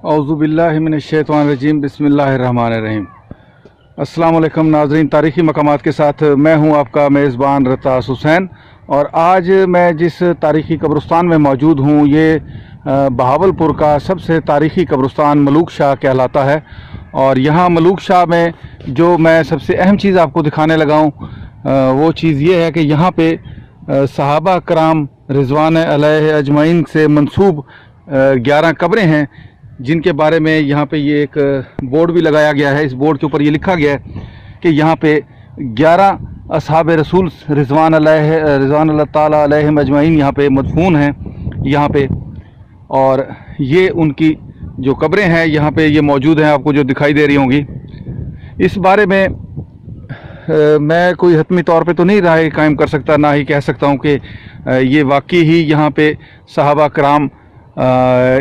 औज़ुबिल्लाहि मिनश्शैतानिर्रजीम बिस्मिल्लाहिर्रहमानिर्रहीम। अस्सलाम वालेकुम नाज़रीन, तारीख़ी मकामात के साथ मैं हूं आपका मेज़बान रतास हुसैन। और आज मैं जिस तारीख़ी कब्रिस्तान में मौजूद हूं ये बहावलपुर का सबसे तारीख़ी कब्रिस्तान मलूक शाह कहलाता है। और यहाँ मलूक शाह में जो मैं सबसे अहम चीज़ आपको दिखाने लगा हूँ वो चीज़ ये है कि यहाँ पे सहाबा कराम रिज़वान अलैहि अजमईन से मंसूब 11 कब्रें हैं, जिनके बारे में यहाँ पे ये एक बोर्ड भी लगाया गया है। इस बोर्ड के ऊपर ये लिखा गया है कि यहाँ पे 11 असहाब रसूल रिज़वान अल्लाह ताला अलैहिम अजमईन यहाँ पे मदफून हैं यहाँ पे। और ये उनकी जो कब्रें हैं यहाँ पे ये मौजूद हैं, आपको जो दिखाई दे रही होंगी। इस बारे में मैं कोई हतमी तौर पे तो नहीं राय कायम कर सकता, ना ही कह सकता हूँ कि ये वाकई ही यहाँ पे सहाबा कराम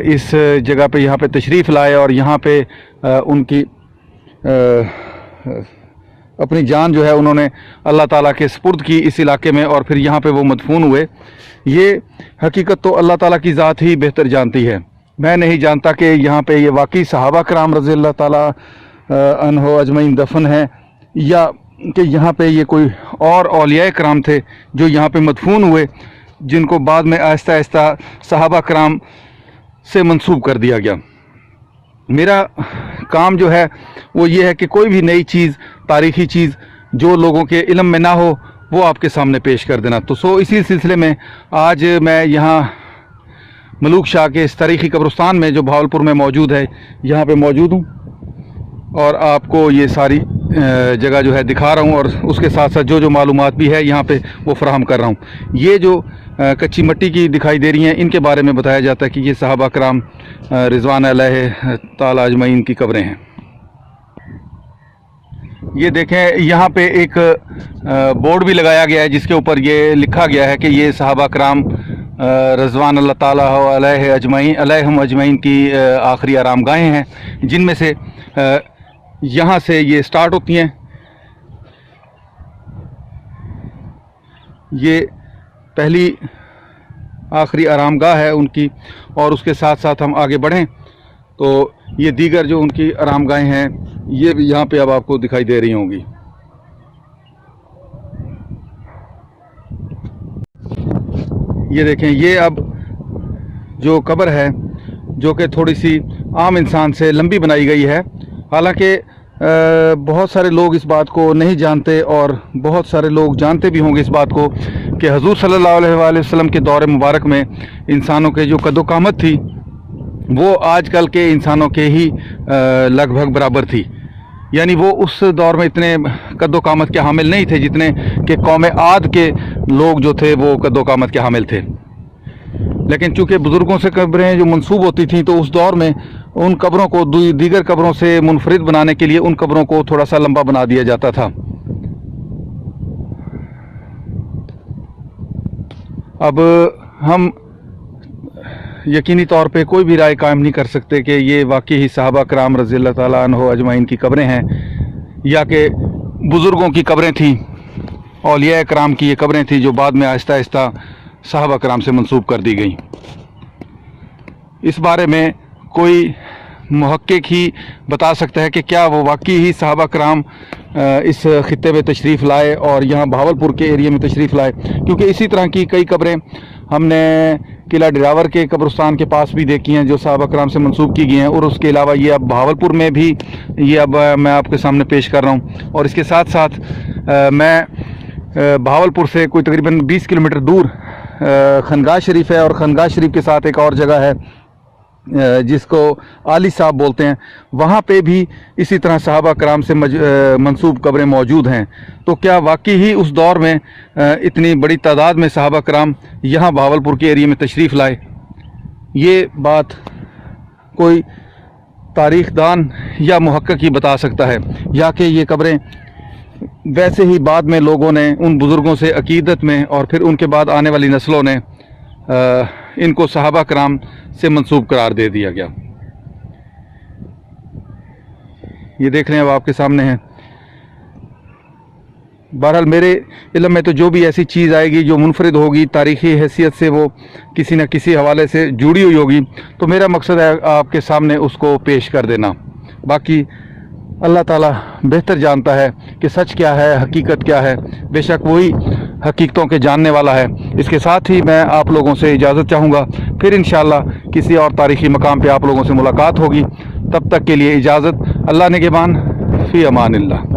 इस जगह पे यहाँ पे तशरीफ़ लाए और यहाँ पे उनकी अपनी जान जो है उन्होंने अल्लाह ताला के सुपुर्द की इस इलाके में, और फिर यहाँ पे वो मदफून हुए। ये हकीकत तो अल्लाह ताला की ज़ात ही बेहतर जानती है। मैं नहीं जानता कि यहाँ पे ये वाकई सहाबा कराम रज़ी अल्लाह ताला अन्हो अजमईन दफन है, या कि यहाँ पे ये कोई और औलिया कराम थे जो यहाँ पे मदफून हुए, जिनको बाद में आहिस्ता आहिस्ता सहाबा कराम से मंसूब कर दिया गया। मेरा काम जो है वो ये है कि कोई भी नई चीज़, तारीख़ी चीज़ जो लोगों के इल्म में ना हो वो आपके सामने पेश कर देना। तो इसी सिलसिले में आज मैं यहाँ मलूक शाह के इस तारीख़ी कब्रिस्तान में जो बहावलपुर में मौजूद है यहाँ पे मौजूद हूँ, और आपको ये सारी जगह जो है दिखा रहा हूँ, और उसके साथ साथ जो मालूमात भी है यहाँ पे वो फराहम कर रहा हूँ। ये जो कच्ची मट्टी की दिखाई दे रही हैं, इनके बारे में बताया जाता है कि ये सहाबा कराम रिज़वान अलैहि ताला अजमईन की कब्रें हैं। ये देखें, यहाँ पे एक बोर्ड भी लगाया गया है जिसके ऊपर ये लिखा गया है कि ये सहाबा कराम रिज़वान अल्लाह ताला अलैहि अजमईन की आखिरी आरामगाहें हैं, जिनमें से यहाँ से ये स्टार्ट होती हैं। ये पहली आखिरी आरामगाह है उनकी, और उसके साथ साथ हम आगे बढ़ें तो ये दीगर जो उनकी आरामगाहें हैं ये भी यहाँ पे अब आपको दिखाई दे रही होंगी। ये देखें, ये अब जो कब्र है जो कि थोड़ी सी आम इंसान से लंबी बनाई गई है। हालांकि बहुत सारे लोग इस बात को नहीं जानते, और बहुत सारे लोग जानते भी होंगे इस बात को कि हुज़ूर सल्लल्लाहु अलैहि वसल्लम के दौर मुबारक में इंसानों के जो कद्दो-कामत थी वो आजकल के इंसानों के ही लगभग बराबर थी। यानी वो उस दौर में इतने कद्दो-कामत के हामिल नहीं थे जितने कि कौम आद के लोग जो थे वो कद्दो-कामत के हामिल थे। लेकिन चूँकि बुज़ुर्गों से कब्रें जो मंसूब होती थीं तो उस दौर में उन कब्रों को दीगर कब्रों से मुनफरिद बनाने के लिए उन कब्रों को थोड़ा सा लंबा बना दिया जाता था। अब हम यकीनी तौर पे कोई भी राय कायम नहीं कर सकते कि ये वाकई ही सहाबा कराम रज़ी अल्लाह ताला अन्हो अजमईन की कब्रें हैं, या कि बुज़ुर्गों की कब्रें थीं, औलिया कराम की ये कब्रें थीं जो बाद में आहिस्ता आहिस्ता सहाबा कराम से मंसूब कर दी गई। इस बारे में कोई मुहक्किक ही बता सकता है कि क्या वो वाकई ही सहाबा कराम इस खित्ते में तशरीफ़ लाए और यहाँ बहावलपुर के एरिया में तशरीफ़ लाए, क्योंकि इसी तरह की कई कब्रें हमने किला डिरावर के कब्रिस्तान के पास भी देखी हैं जो सहाबा कराम से मंसूब की गई हैं। और उसके अलावा ये अब बहावलपुर में भी ये अब मैं आपके सामने पेश कर रहा हूँ। और इसके साथ साथ मैं बहावलपुर से कोई तकरीबन 20 किलोमीटर दूर खनगाह शरीफ है, और खनगाह शरीफ के साथ एक और जगह है जिसको आली साहब बोलते हैं, वहाँ पे भी इसी तरह सहाबा कराम से मंसूब कब्रें मौजूद हैं। तो क्या वाकई ही उस दौर में इतनी बड़ी तादाद में सहाबा कराम यहाँ बहावलपुर के एरिया में तशरीफ़ लाए? ये बात कोई तारीख़दान या मुहक्किक ही बता सकता है, या कि ये कब्रें वैसे ही बाद में लोगों ने उन बुज़ुर्गों से अकीदत में, और फिर उनके बाद आने वाली नस्लों ने इनको सहाबा कराम से मंसूब करार दे दिया गया। ये देख रहे हैं अब आपके सामने हैं बहरहाल मेरे इल्म में तो जो भी ऐसी चीज़ आएगी जो मुनफरिद होगी, तारीख़ी हैसियत से वो किसी न किसी हवाले से जुड़ी हुई होगी, तो मेरा मकसद है आपके सामने उसको पेश कर देना। बाकी अल्लाह ताला बेहतर जानता है कि सच क्या है, हकीकत क्या है, बेशक वही हकीकतों के जानने वाला है। इसके साथ ही मैं आप लोगों से इजाज़त चाहूँगा, फिर इंशाअल्लाह किसी और तारीख़ी मकाम पे आप लोगों से मुलाकात होगी। तब तक के लिए इजाज़त। अल्लाह निगहबान, फ़ी अमानिल्लाह।